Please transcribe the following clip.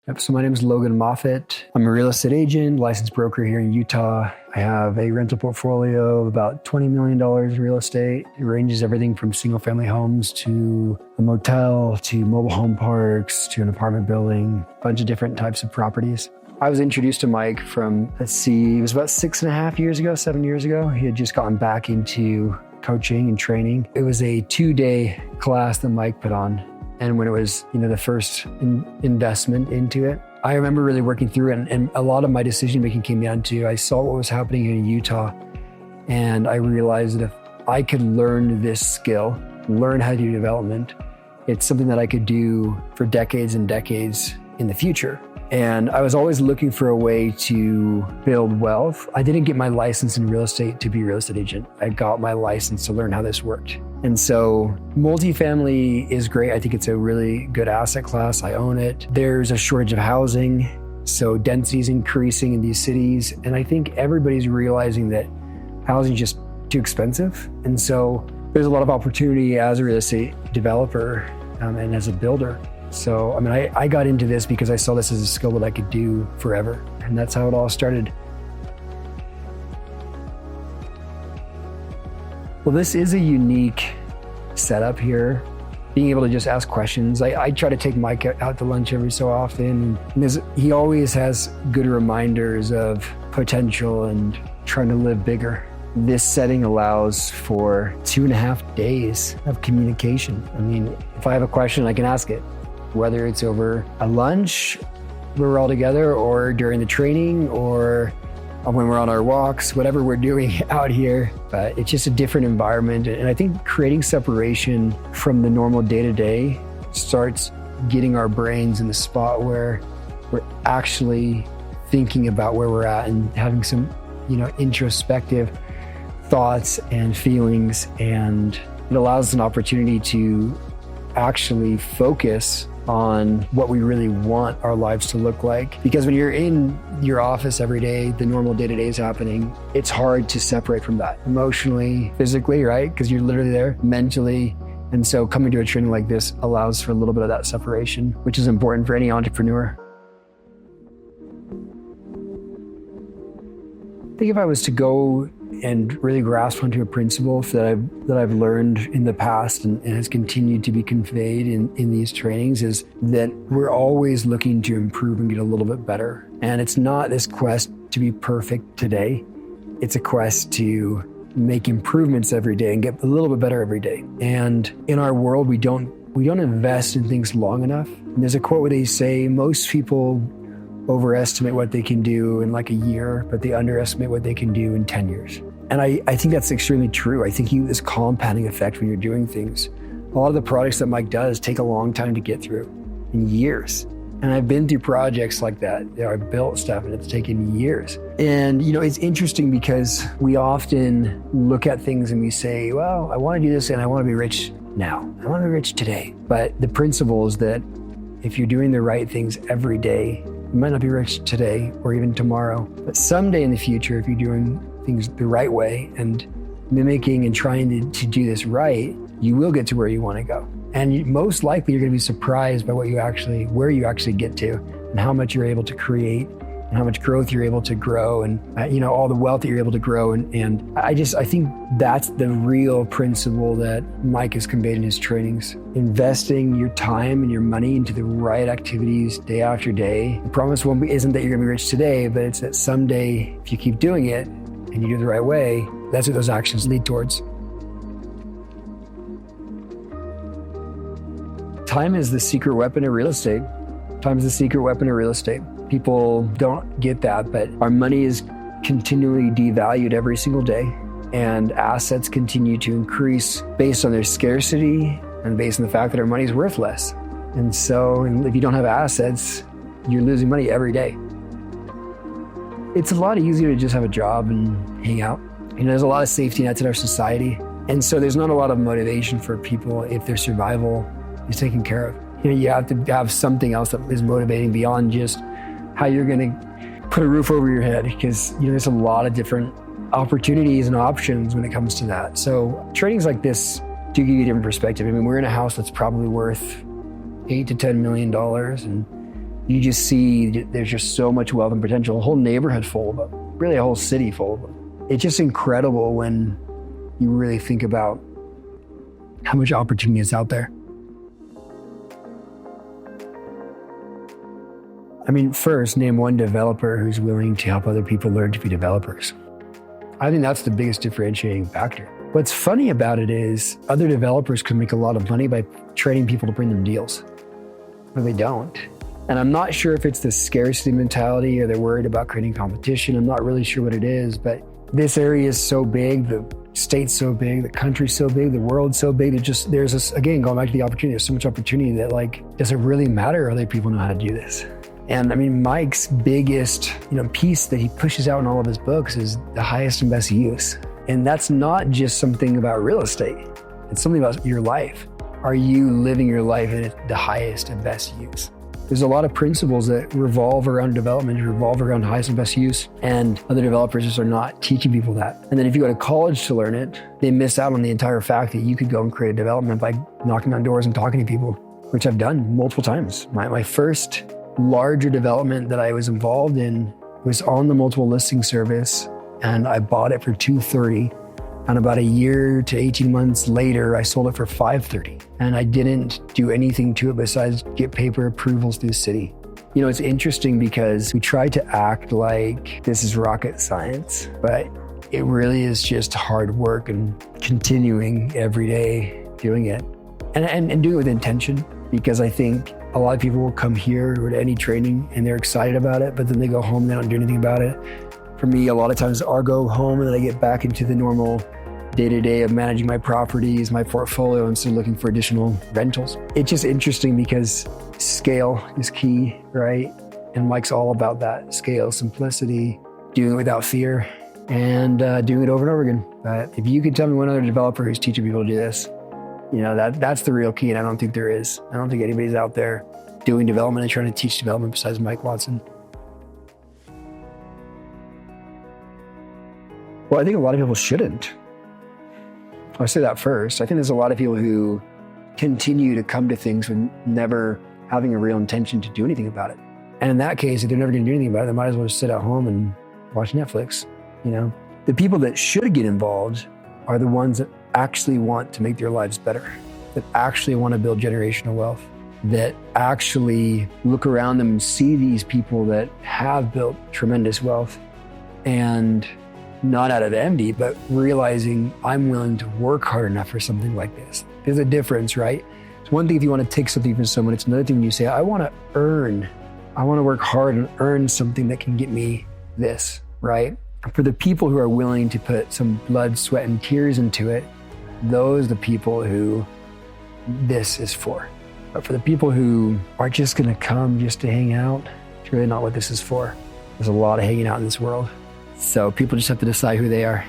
Yep, so my name is Logan. I'm a real estate agent, licensed broker here in Utah. I have a rental portfolio of about $20 million in real estate. It ranges everything from single family homes to a motel, to mobile home parks, to an apartment building, a bunch of different types of properties. I was introduced to Mike from, it was about 7 years ago. He had just gotten back into coaching and training. It was a 2-day class that Mike put on. And when it was, the first investment into it, I remember really working through it. And a lot of my decision making came down to, I saw what was happening in Utah. And I realized that if I could learn this skill, learn how to do development, it's something that I could do for decades and decades in the future. And I was always looking for a way to build wealth. I didn't get my license in real estate to be a real estate agent. I got my license to learn how this worked. And so multifamily is great. I think it's a really good asset class. I own it. There's a shortage of housing, so density is increasing in these cities. And I think everybody's realizing that housing is just too expensive. And so there's a lot of opportunity as a real estate developer and as a builder. So, I got into this because I saw this as a skill that I could do forever. And that's how it all started. Well, this is a unique setup here. Being able to just ask questions. I try to take Mike out to lunch every so often. And he always has good reminders of potential and trying to live bigger. This setting allows for 2.5 days of communication. If I have a question, I can ask it. Whether it's over a lunch where we're all together, or during the training, or when we're on our walks, whatever we're doing out here. But it's just a different environment. And I think creating separation from the normal day-to-day starts getting our brains in the spot where we're actually thinking about where we're at and having some, introspective thoughts and feelings. And it allows us an opportunity to actually focus on what we really want our lives to look like. Because when you're in your office every day, the normal day-to-day is happening, it's hard to separate from that emotionally, physically, right? Because you're literally there mentally. And so coming to a training like this allows for a little bit of that separation, which is important for any entrepreneur. I think if I was to go and really grasp onto a principle that I've learned in the past and has continued to be conveyed in these trainings, is that we're always looking to improve and get a little bit better. And it's not this quest to be perfect today. It's a quest to make improvements every day and get a little bit better every day. And in our world, we don't invest in things long enough. And there's a quote where they say, most people overestimate what they can do in like a year, but they underestimate what they can do in 10 years. And I think that's extremely true. I think this compounding effect when you're doing things. A lot of the projects that Mike does take a long time to get through, in years. And I've been through projects like that. I've built stuff and it's taken years. And it's interesting because we often look at things and we say, well, I want to do this and I want to be rich now. I want to be rich today. But the principle is that if you're doing the right things every day, you might not be rich today or even tomorrow, but someday in the future, if you're doing things the right way and mimicking and trying to do this right, you will get to where you want to go. And most likely you're going to be surprised by where you actually get to, and how much you're able to create, and how much growth you're able to grow, and all the wealth that you're able to grow. And I think that's the real principle that Mike has conveyed in his trainings. Investing your time and your money into the right activities day after day. The promise isn't that you're gonna be rich today, but it's that someday, if you keep doing it and you do it the right way, that's what those actions lead towards. Time is the secret weapon of real estate. Time is the secret weapon of real estate. People don't get that, but our money is continually devalued every single day, and assets continue to increase based on their scarcity and based on the fact that our money is worth less. And so if you don't have assets, you're losing money every day. It's a lot easier to just have a job and hang out. There's a lot of safety nets in our society. And so there's not a lot of motivation for people if their survival is taken care of. You have to have something else that is motivating beyond just how you're going to put a roof over your head, because there's a lot of different opportunities and options when it comes to that. So trainings like this do give you a different perspective. We're in a house that's probably worth $8 to $10 million, and You just see there's just so much wealth and potential, a whole neighborhood full of them, really a whole city full of them. It's just incredible when you really think about how much opportunity is out there. I mean, first, name one developer who's willing to help other people learn to be developers. I think that's the biggest differentiating factor. What's funny about it is other developers can make a lot of money by training people to bring them deals, but they don't. And I'm not sure if it's the scarcity mentality or they're worried about creating competition. I'm not really sure what it is, but this area is so big, the state's so big, the country's so big, the world's so big. There's this, again, going back to the opportunity, there's so much opportunity that does it really matter other people know how to do this? And I mean, Mike's biggest, piece that he pushes out in all of his books is the highest and best use. And that's not just something about real estate. It's something about your life. Are you living your life in the highest and best use? There's a lot of principles that revolve around development, revolve around highest and best use, and other developers just are not teaching people that. And then if you go to college to learn it, they miss out on the entire fact that you could go and create a development by knocking on doors and talking to people, which I've done multiple times. My first larger development that I was involved in was on the multiple listing service, and I bought it for $230. And about a year to 18 months later, I sold it for $530. And I didn't do anything to it besides get paper approvals through the city. It's interesting because we try to act like this is rocket science, but it really is just hard work and continuing every day doing it. And doing it with intention, because I think a lot of people will come here or to any training and they're excited about it, but then they go home and they don't do anything about it. For me, a lot of times I'll go home and then I get back into the normal day-to-day of managing my properties, my portfolio, and still looking for additional rentals. It's just interesting because scale is key, right? And Mike's all about that. Scale, simplicity, doing it without fear, and doing it over and over again. But if you could tell me one other developer who's teaching people to do this, that's the real key, and I don't think there is. I don't think anybody's out there doing development and trying to teach development besides Mike Watson. Well, I think a lot of people shouldn't. I'll say that first. I think there's a lot of people who continue to come to things with never having a real intention to do anything about it. And in that case, if they're never going to do anything about it, they might as well just sit at home and watch Netflix. The people that should get involved are the ones that actually want to make their lives better, that actually want to build generational wealth, that actually look around them and see these people that have built tremendous wealth, and not out of envy, but realizing I'm willing to work hard enough for something like this. There's a difference, right? It's one thing if you want to take something from someone. It's another thing when you say, I want to work hard and earn something that can get me this, right? For the people who are willing to put some blood, sweat, and tears into it, those are the people who this is for. But for the people who are just going to come just to hang out, it's really not what this is for. There's a lot of hanging out in this world. So people just have to decide who they are.